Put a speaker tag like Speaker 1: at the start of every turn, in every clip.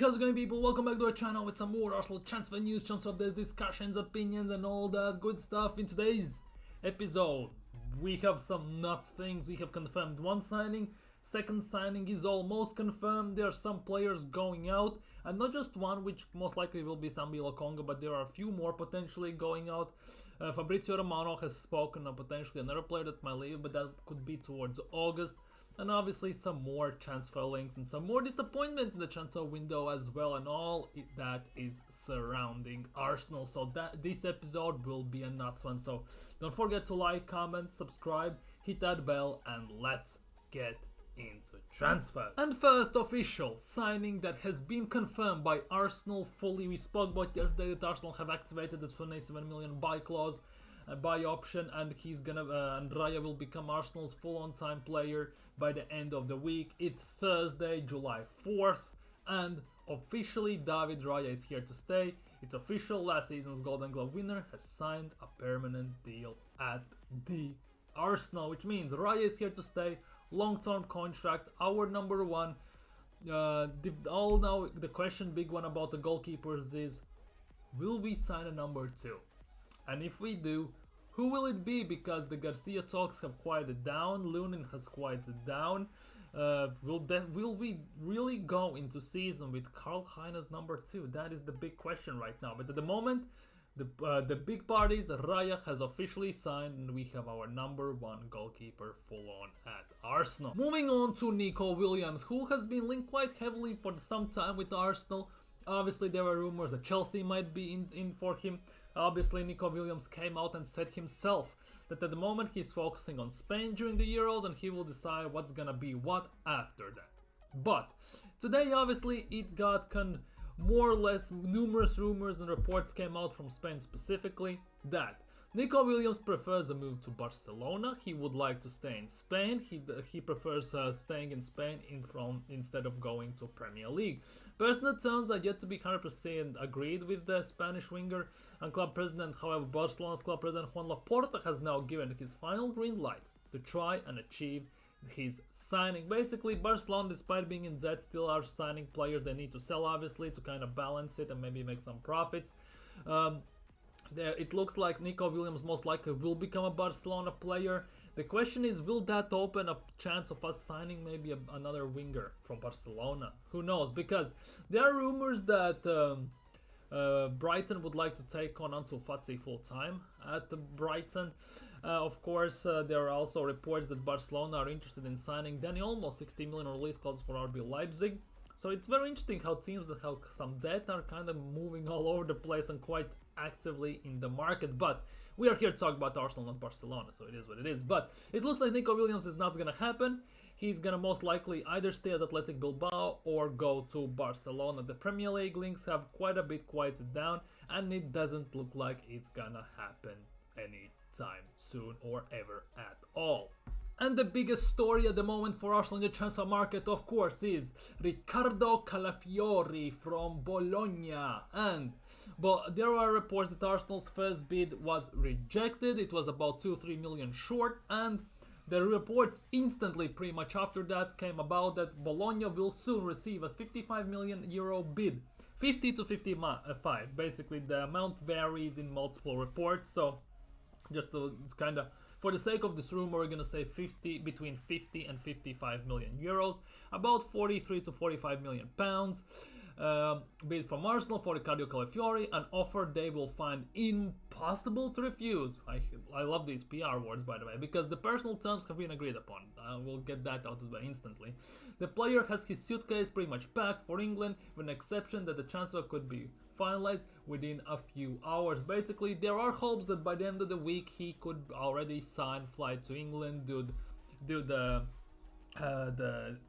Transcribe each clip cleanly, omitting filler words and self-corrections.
Speaker 1: How's it going, people? Welcome back to our channel with some more Arsenal transfer news, transfer updates, discussions, opinions and all that good stuff. In today's episode we have some nuts things. We have confirmed one signing, second signing is almost confirmed. There are some players going out, and not just one, which most likely will be Sambi Congo, but there are a few more potentially going out. Fabrizio Romano has spoken of potentially another player that might leave, but that could be towards August. And obviously some more transfer links and some more disappointments in the transfer window as well, and all that is surrounding Arsenal. So that this episode will be a nuts one. So don't forget to like, comment, subscribe, hit that bell, and let's get into transfer. And first official signing that has been confirmed by Arsenal fully. We spoke about yesterday that Arsenal have activated the 27 million buy clause, buy option, and he's gonna and Raya will become Arsenal's full-on time player by the end of the week. It's Thursday, July 4th, and officially David Raya is here to stay. It's official. Last season's Golden Glove winner has signed a permanent deal at the Arsenal, which means Raya is here to stay. Long-term contract, our number one. The question, big one about the goalkeepers is, will we sign a number two? And if we do, who will it be? Because the Garcia talks have quieted down, Lunin has quieted down. Will we really go into season with Karl Heinz number two? That is the big question right now. But at the moment, the big part is Raya has officially signed, and we have our number one goalkeeper full on at Arsenal. Moving on to Nico Williams, who has been linked quite heavily for some time with Arsenal. Obviously, there were rumors that Chelsea might be in for him. Obviously, Nico Williams came out and said himself that at the moment he's focusing on Spain during the Euros, and he will decide what's gonna be what after that. But today, obviously, it got more or less numerous rumors and reports came out from Spain specifically that Nico Williams prefers a move to Barcelona. He would like to stay in Spain. He prefers staying in Spain instead of going to Premier League. Personal terms are yet to be 100% agreed with the Spanish winger and club president. However, Barcelona's club president Juan Laporta has now given his final green light to try and achieve his signing. Basically, Barcelona, despite being in debt, still are signing players they need to sell, obviously, to kind of balance it and maybe make some profits. It looks like Nico Williams most likely will become a Barcelona player. The question is, will that open a chance of us signing maybe another winger from Barcelona? Who knows? Because there are rumors that Brighton would like to take on Ansu Fati full time at Brighton. Of course, there are also reports that Barcelona are interested in signing Danny Olmo, 60 million release clause for RB Leipzig. So it's very interesting how teams that have some debt are kind of moving all over the place and quite actively in the market. But we are here to talk about Arsenal, not Barcelona, so it is what it is. But it looks like Nico Williams is not going to happen. He's going to most likely either stay at Athletic Bilbao or go to Barcelona. The Premier League links have quite a bit quieted down, and it doesn't look like it's going to happen anytime soon or ever at all. And the biggest story at the moment for Arsenal in the transfer market, of course, is Riccardo Calafiori from Bologna. But there are reports that Arsenal's first bid was rejected. It was about 2-3 million short, and the reports instantly, pretty much after that, came about that Bologna will soon receive a 55 million euro bid. 50 to 55. Basically, the amount varies in multiple reports, so just to kind of, for the sake of this rumor, we're gonna say between 50 and 55 million euros, about 43 to 45 million pounds. Bid from Arsenal for Riccardo Calafiori, an offer they will find impossible to refuse. I love these PR words, by the way, because the personal terms have been agreed upon. We'll get that out of the way instantly. The player has his suitcase pretty much packed for England, with an exception that the transfer could be finalized within a few hours. Basically, there are hopes that by the end of the week he could already sign, fly to England, do the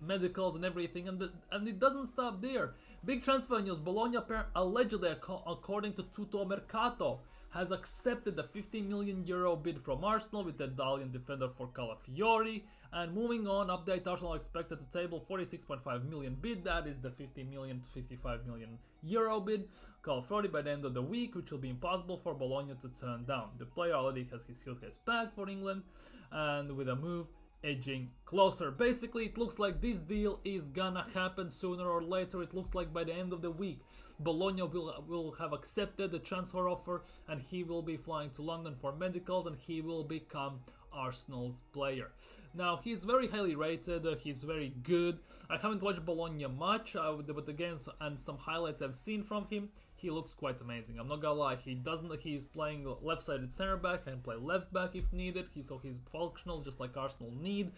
Speaker 1: medicals and everything, and it doesn't stop there. Big transfer news: Bologna allegedly, according to Tutto Mercato, has accepted a 50 million euro bid from Arsenal with the Italian defender for Calafiori. And moving on, update: Arsenal are expected to table 46.5 million bid. That is the 50 million to 55 million euro bid. Calafiori by the end of the week, which will be impossible for Bologna to turn down. The player already has his suitcase packed for England, and with a move, edging closer. Basically, it looks like this deal is gonna happen sooner or later. It looks like by the end of the week, Bologna will have accepted the transfer offer and he will be flying to London for medicals and he will become Arsenal's player. Now, he's very highly rated, he's very good. I haven't watched Bologna much, but again, and some highlights I've seen from him, he looks quite amazing. I'm not gonna lie, he's playing left-sided center back and play left back if needed. He's functional, just like Arsenal need.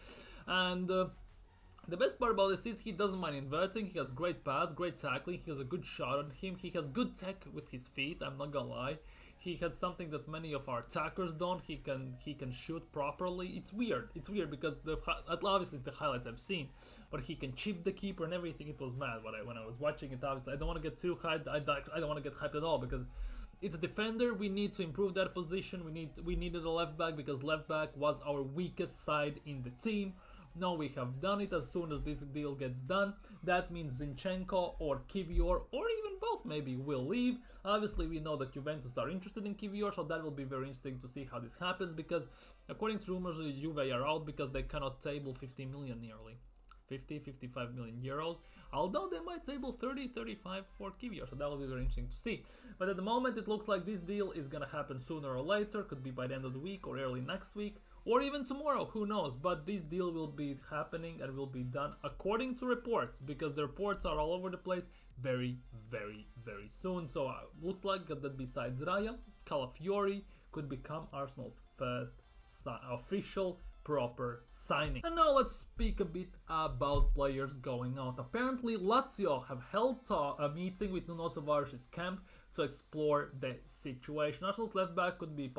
Speaker 1: And the best part about this is he doesn't mind inverting. He has great pass, great tackling. He has a good shot on him. He has good tech with his feet. I'm not gonna lie. He has something that many of our attackers don't. He can shoot properly. It's weird. It's weird because obviously it's the highlights I've seen, but he can chip the keeper and everything. It was mad when I was watching it. Obviously, I don't want to get too hyped. I don't want to get hyped at all because it's a defender. We need to improve that position. We needed a left back because left back was our weakest side in the team. Now we have done it. As soon as this deal gets done, that means Zinchenko or Kivior or even both maybe will leave. Obviously, we know that Juventus are interested in Kivior, so that will be very interesting to see how this happens because according to rumors, Juve are out because they cannot table 50 million nearly. 50-55 million euros, although they might table 30-35 for Kivior, so that will be very interesting to see. But at the moment, it looks like this deal is gonna happen sooner or later, could be by the end of the week or early next week, or even tomorrow, who knows, but this deal will be happening and will be done according to reports, because the reports are all over the place very, very, very soon. So looks like that besides Raya, Calafiori could become Arsenal's first official proper signing. And now let's speak a bit about players going out. Apparently Lazio have held a meeting with Nuno Tavares' camp to explore the situation. Arsenal's left back could be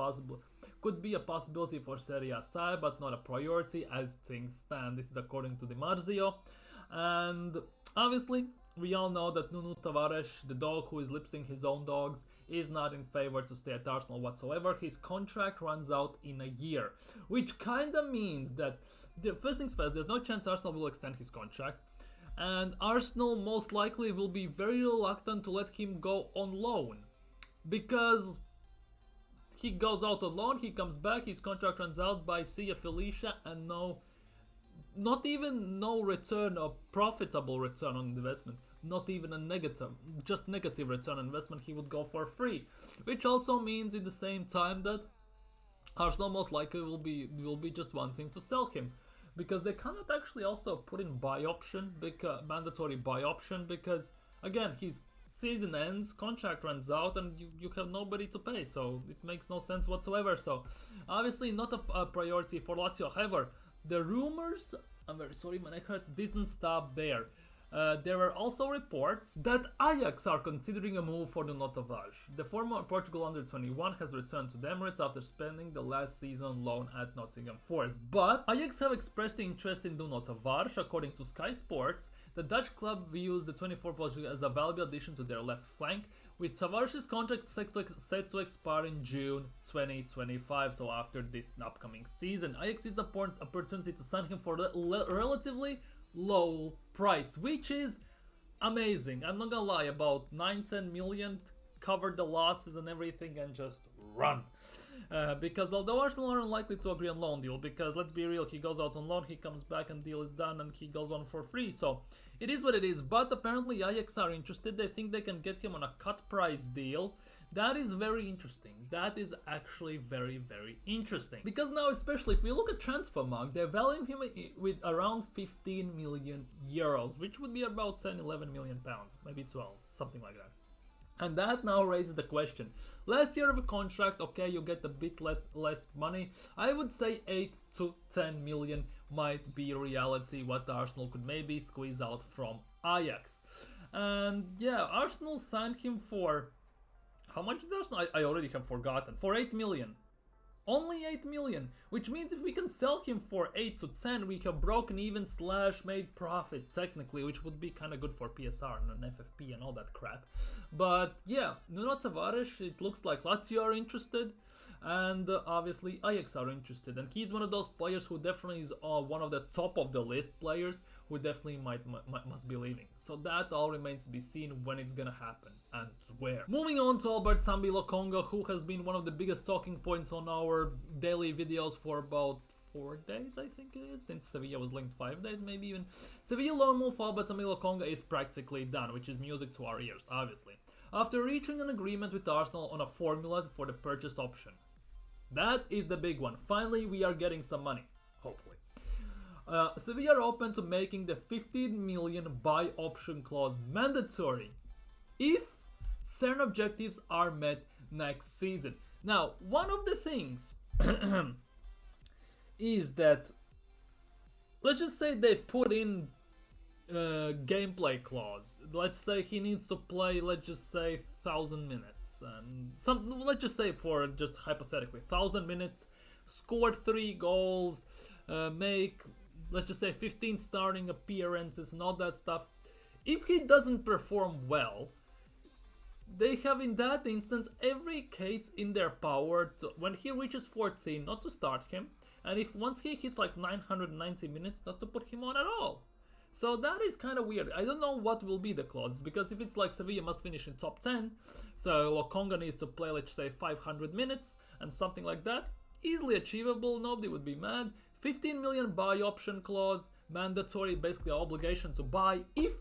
Speaker 1: a possibility for Serie A side, but not a priority as things stand. This is according to Di Marzio. And obviously we all know that Nuno Tavares, the dog who is lip-syncing his own dogs, is not in favor to stay at Arsenal whatsoever. His contract runs out in a year, which kinda means that, first things first, there's no chance Arsenal will extend his contract, and Arsenal most likely will be very reluctant to let him go on loan, because he goes out on loan, he comes back, his contract runs out by see ya Felicia, and not even no return or profitable return on investment, not even a negative, just negative return on investment, he would go for free. Which also means at the same time that Arsenal most likely will be just wanting to sell him, because they cannot actually also put in buy option, mandatory buy option, because again his season ends, contract runs out, and you have nobody to pay, so it makes no sense whatsoever. So obviously not a priority for Lazio. However, the rumors, I'm very sorry, my neck hurts, didn't stop there. There were also reports that Ajax are considering a move for Nuno Tavares. The former Portugal under-21 has returned to the Emirates after spending the last season loan at Nottingham Forest. But Ajax have expressed interest in Nuno Tavares. According to Sky Sports, the Dutch club views the 24 Portuguese as a valuable addition to their left flank, with Tavares' contract set to expire in June 2025, so after this upcoming season. Ajax is an opportunity to sign him for a relatively low price, which is amazing. I'm not gonna lie, about 9-10 million, cover the losses and everything and just run. Because although Arsenal are unlikely to agree on loan deal, because let's be real, he goes out on loan, he comes back and deal is done and he goes on for free, so it is what it is. But apparently Ajax are interested. They think they can get him on a cut price deal. That is very interesting. That is actually very, very interesting, because now, especially if we look at Transfermarkt, they're valuing him with around 15 million euros, which would be about 10-11 million pounds, maybe 12, something like that. And that now raises the question. Last year of a contract, okay, you get a bit less money. I would say 8 to 10 million might be reality, what Arsenal could maybe squeeze out from Ajax. And yeah, Arsenal signed him for... how much did Arsenal? I already have forgotten. For 8 million. Only 8 million, which means if we can sell him for 8 to 10, we have broken even / made profit technically, which would be kind of good for PSR and FFP and all that crap. But yeah, Nuno Tavares, it looks like Lazio are interested, and obviously Ajax are interested, and he's one of those players who definitely is one of the top of the list players who definitely must be leaving. So that all remains to be seen when it's gonna happen and where. Moving on to Albert Sambi Lokonga, who has been one of the biggest talking points on our daily videos for about 4 days, I think it is, since Sevilla was linked 5 days, maybe even. Sevilla loan move but Samuel Lokonga is practically done, which is music to our ears, obviously. After reaching an agreement with Arsenal on a formula for the purchase option. That is the big one. Finally, we are getting some money, hopefully. Sevilla are open to making the 15 million buy option clause mandatory if certain objectives are met next season. Now, one of the things is that, let's just say they put in gameplay clause. Let's say he needs to play, let's just say 1,000 minutes, and let's just say, for just hypothetically 1,000 minutes, scored 3 goals, make, let's just say 15 starting appearances and all that stuff. If he doesn't perform well, they have in that instance every case in their power to, when he reaches 14, not to start him, and if once he hits like 990 minutes, not to put him on at all. So that is kind of weird. I don't know what will be the clause, because if it's like Sevilla must finish in top 10, so Lokonga needs to play, let's say 500 minutes and something like that, easily achievable, nobody would be mad. 15 million buy option clause, mandatory, basically an obligation to buy if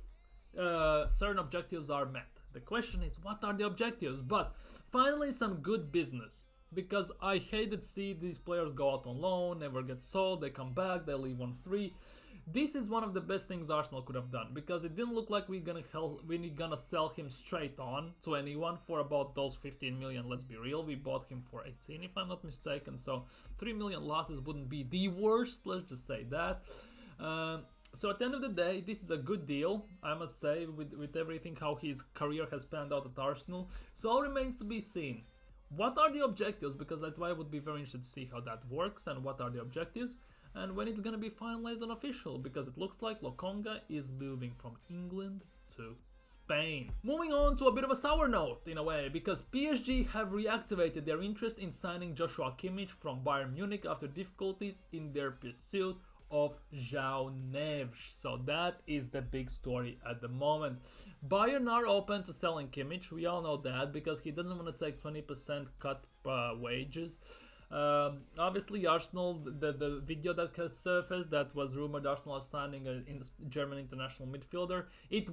Speaker 1: certain objectives are met. The question is, what are the objectives? But finally some good business, because I hated to see these players go out on loan, never get sold, they come back, they leave on free. This is one of the best things Arsenal could have done, because it didn't look like we're gonna sell him straight on to anyone for about those 15 million. Let's be real, we bought him for 18 if I'm not mistaken, so 3 million losses wouldn't be the worst, let's just say that. So at the end of the day, this is a good deal, I must say, with everything how his career has panned out at Arsenal. So all remains to be seen. What are the objectives? Because that's why I would be very interested to see how that works and what are the objectives. And when it's gonna be finalized and official, because it looks like Lokonga is moving from England to Spain. Moving on to a bit of a sour note in a way, because PSG have reactivated their interest in signing Joshua Kimmich from Bayern Munich after difficulties in their pursuit of João Neves. So that is the big story at the moment. Bayern are open to selling Kimmich, we all know that, because he doesn't want to take 20% cut wages. Obviously Arsenal, the video that has surfaced that was rumored Arsenal are signing a German international midfielder.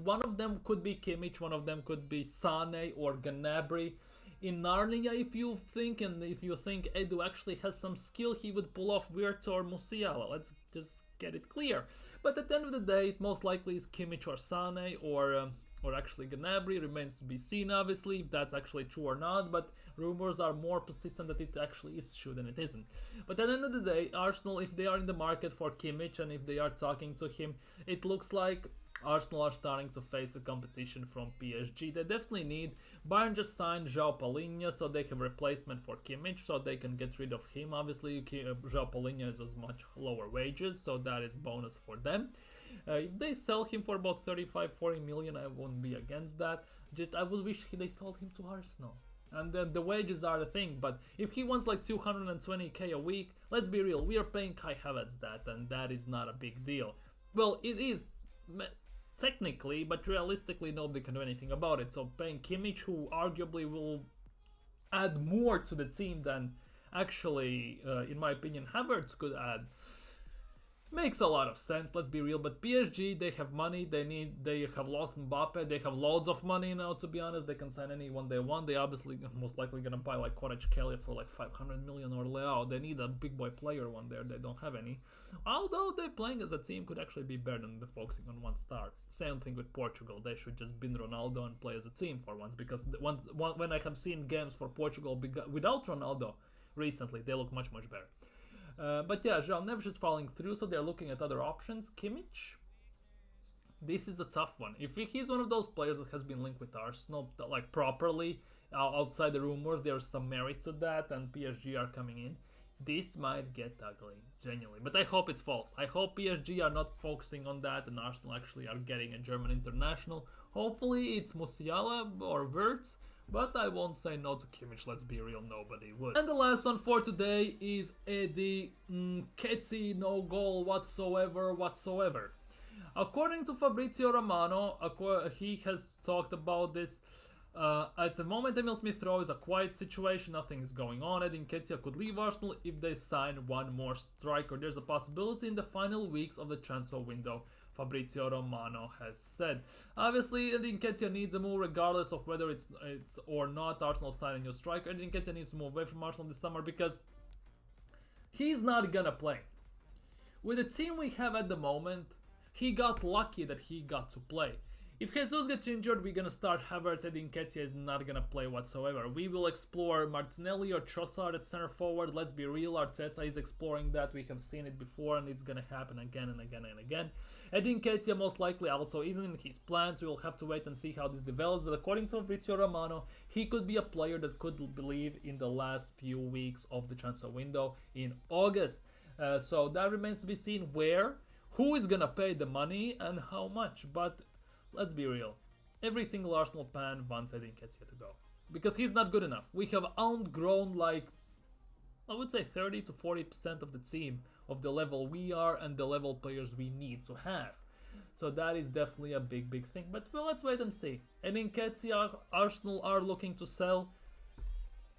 Speaker 1: One of them could be Kimmich, one of them could be Sane or Gnabry. In Narnia, if you think Edu actually has some skill, he would pull off Wirtz or Musiala. Let's just get it clear. But at the end of the day, it most likely is Kimmich or Sane or actually Gnabry. Remains to be seen, obviously, if that's actually true or not. But rumors are more persistent that it actually is true than it isn't. But at the end of the day, Arsenal, if they are in the market for Kimmich and if they are talking to him, it looks like Arsenal are starting to face a competition from PSG. They definitely need. Bayern just signed João Palhinha, so they have replacement for Kimmich, so they can get rid of him. Obviously, João Palhinha is much lower wages, so that is bonus for them. If they sell him for about 35-40 million, I won't be against that. Just I would wish they sold him to Arsenal. And then the wages are the thing, but if he wants like 220k a week, let's be real, we are paying Kai Havertz that, and that is not a big deal. Well, it is technically, but realistically nobody can do anything about it. So paying Kimmich, who arguably will add more to the team than actually, in my opinion, Havertz could add, makes a lot of sense, let's be real. But PSG, they have money, they have lost Mbappe, they have loads of money now, to be honest. They can sign anyone they want. They obviously most likely gonna buy like Kvaratskhelia for like 500 million or Leao. They need a big boy player one there, they don't have any. Although they're playing as a team could actually be better than focusing on one star. Same thing with Portugal, they should just bin Ronaldo and play as a team for once, because when I have seen games for Portugal without Ronaldo recently, they look much better. But yeah, João Neves is falling through, so they're looking at other options. Kimmich, this is a tough one. If he's one of those players that has been linked with Arsenal, like properly, outside the rumors, there's some merit to that, and PSG are coming in, this might get ugly, genuinely. But I hope it's false. I hope PSG are not focusing on that, and Arsenal actually are getting a German international. Hopefully it's Musiala or Wirtz, but I won't say no to Kimmich, let's be real, nobody would. And the last one for today is Eddie Nketiah, no goal whatsoever. According to Fabrizio Romano, he has talked about this. At the moment, Emil Smith-Rowe is a quiet situation, nothing is going on. Edin Nketiah could leave Arsenal if they sign one more striker. There's a possibility in the final weeks of the transfer window, Fabrizio Romano has said. Obviously, Edin Nketiah needs a move regardless of whether it's or not Arsenal sign a new striker. Edin Nketiah needs to move away from Arsenal this summer because he's not gonna play. With the team we have at the moment, he got lucky that he got to play. If Jesus gets injured, we're gonna start Havertz. Edin Nketiah is not gonna play whatsoever. We will explore Martinelli or Trossard at center forward. Let's be real, Arteta is exploring that. We have seen it before and it's gonna happen again and again and again. Edin Nketiah most likely also isn't in his plans. We will have to wait and see how this develops. But according to Fabrizio Romano, he could be a player that could leave in the last few weeks of the transfer window in August. So that remains to be seen who is gonna pay the money and how much. But let's be real, every single Arsenal fan wants Edin Nketiah to go because he's not good enough. We have outgrown, like, I would say 30 to 40% of the team of the level we are and the level players we need to have. So that is definitely a big thing. But well, let's wait and see. Edin Nketiah, Arsenal are looking to sell.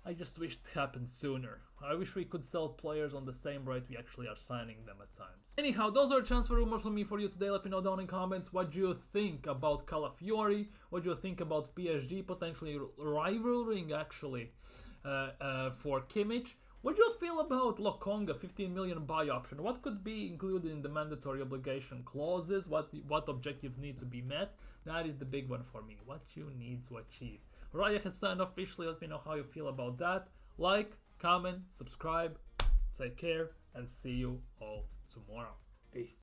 Speaker 1: I just wish it happened sooner. I wish we could sell players on the same rate we actually are signing them at times. Anyhow, those are transfer rumors from me for you today. Let me know down in comments what you think about Calafiori, what you think about PSG potentially rivaling actually for Kimmich. What do you feel about Lokonga 15 million buy option? What could be included in the mandatory obligation clauses? What objectives need to be met? That is the big one for me. What you need to achieve. RADA has signed officially. Let me know how you feel about that. Like, comment, subscribe. Take care and see you all tomorrow. Peace.